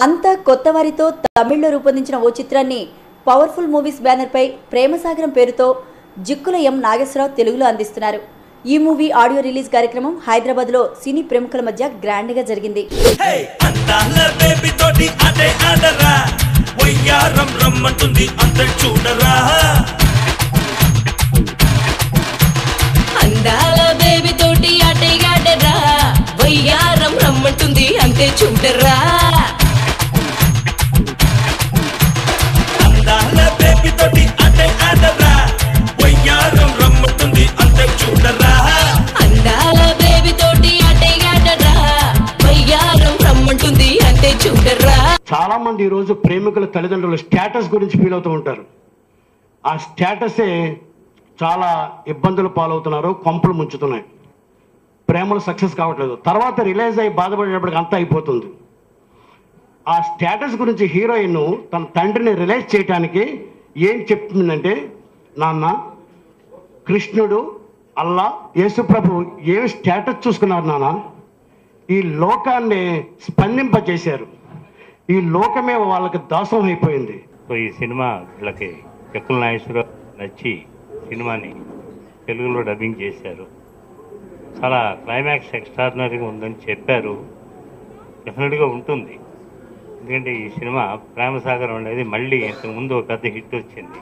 అంతా కొత్త వారితో తమిళ్లో రూపొందించిన ఓ చిత్రాన్ని పవర్ఫుల్ మూవీస్ బ్యానర్ పై ప్రేమసాగరం పేరుతో జిక్కుల ఎం నాగేశ్వరరావు తెలుగులో అందిస్తున్నారు. ఈ మూవీ ఆడియో రిలీజ్ కార్యక్రమం హైదరాబాద్ లో సినీ ప్రముఖుల మధ్య గ్రాండ్ గా జరిగింది. అంతే చూడరా చాలా మంది ఈ రోజు ప్రేమికుల తల్లిదండ్రుల స్టేటస్ గురించి ఫీల్ అవుతూ ఉంటారు. ఆ స్టేటసే చాలా ఇబ్బందులు పాలవుతున్నారు, కొంపలు ముంచుతున్నాయి, ప్రేమలు సక్సెస్ కావట్లేదు. తర్వాత రిలైజ్ అయ్యి బాధపడేటప్పటికి అంతా అయిపోతుంది. ఆ స్టేటస్ గురించి హీరోయిన్ తన తండ్రిని రిలైజ్ చేయడానికి ఏం చెప్తుందంటే, నాన్న కృష్ణుడు, అల్లా, యేసుప్రభు ఏం స్టేటస్ చూసుకున్నారు నాన్న, ఈ లోకాన్ని స్పందింపజేశారు, ఈ లోకమే వాళ్ళకి దాసం అయిపోయింది. ఈ సినిమా వీళ్ళకి జిక్కుల నాగేశ్వరరావు నచ్చి సినిమాని తెలుగులో డబ్బింగ్ చేశారు. చాలా క్లైమాక్స్ ఎక్స్ట్రాడినరీగా ఉందని చెప్పారు. డెఫినెట్గా ఉంటుంది, ఎందుకంటే ఈ సినిమా ప్రేమసాగరం అనేది మళ్ళీ ఇంతకుముందు ఒక పెద్ద హిట్ వచ్చింది.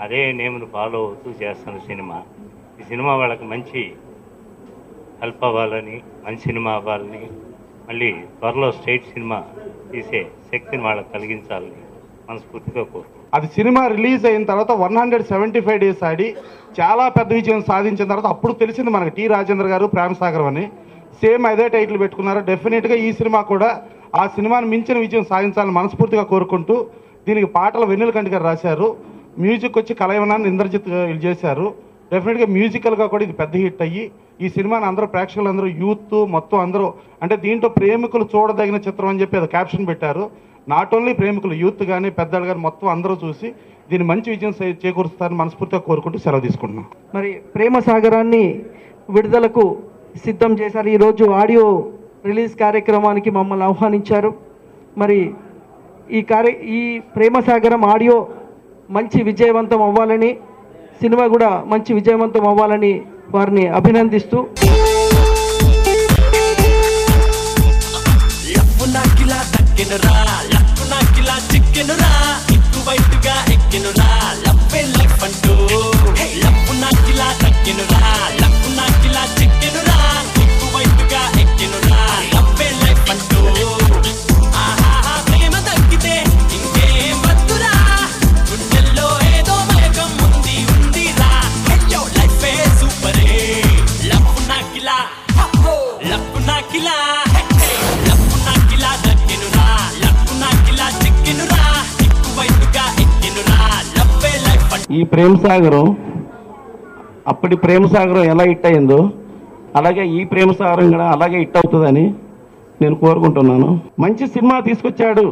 అదే నేమ్ను ఫాలో అవుతూ చేస్తున్న సినిమా. ఈ సినిమా వాళ్ళకి మంచి హెల్ప్ అవ్వాలని, మంచి సినిమా అవ్వాలని, మళ్ళీ త్వరలో స్ట్రైట్ సినిమా తీసే శక్తిని వాళ్ళకి కలిగించాలని మనస్ఫూర్తిగా కోరుకుంటున్నాను. అది సినిమా రిలీజ్ అయిన తర్వాత 175 డేస్ ఆడి చాలా పెద్ద విజయం సాధించిన తర్వాత అప్పుడు తెలిసింది మనకి టి రాజేంద్ర గారు ప్రేమసాగరం అని సేమ్ అదే టైటిల్ పెట్టుకున్నారు. డెఫినెట్గా ఈ సినిమా కూడా ఆ సినిమాని మించిన విజయం సాధించాలని మనస్ఫూర్తిగా కోరుకుంటూ, దీనికి పాటలు వెన్నెలకంటి గారు రాశారు, మ్యూజిక్ వచ్చి కలయవనాన్ని ఇంద్రజిత్ చేశారు. డెఫినెట్గా మ్యూజికల్గా కూడా ఇది పెద్ద హిట్ అయ్యి ఈ సినిమాని అందరూ ప్రేక్షకులందరూ యూత్ మొత్తం అందరూ అంటే దీంట్లో ప్రేమికులు చూడదగిన చిత్రం అని చెప్పి అది క్యాప్షన్ పెట్టారు. నాట్ ఓన్లీ ప్రేమికులు, యూత్ కానీ పెద్దలు కానీ మొత్తం అందరూ చూసి దీన్ని మంచి విజయం చేకూరుస్తారని మనస్ఫూర్తిగా కోరుకుంటూ సెలవు తీసుకుంటున్నాం. మరి ప్రేమసాగరాన్ని విడుదలకు సిద్ధం చేశారు. ఈరోజు ఆడియో రిలీజ్ కార్యక్రమానికి మమ్మల్ని ఆహ్వానించారు. మరి ఈ ప్రేమసాగరం ఆడియో మంచి విజయవంతం అవ్వాలని, సినిమా కూడా మంచి విజయవంతం అవ్వాలని వారిని అభినందిస్తూ ఈ ప్రేమసాగరం అప్పటి ప్రేమసాగరం ఎలా హిట్ అయిందో అలాగే ఈ ప్రేమసాగరం కూడా అలాగే హిట్ అవుతుందని నేను కోరుకుంటున్నాను. మంచి సినిమా తీసుకొచ్చాడు.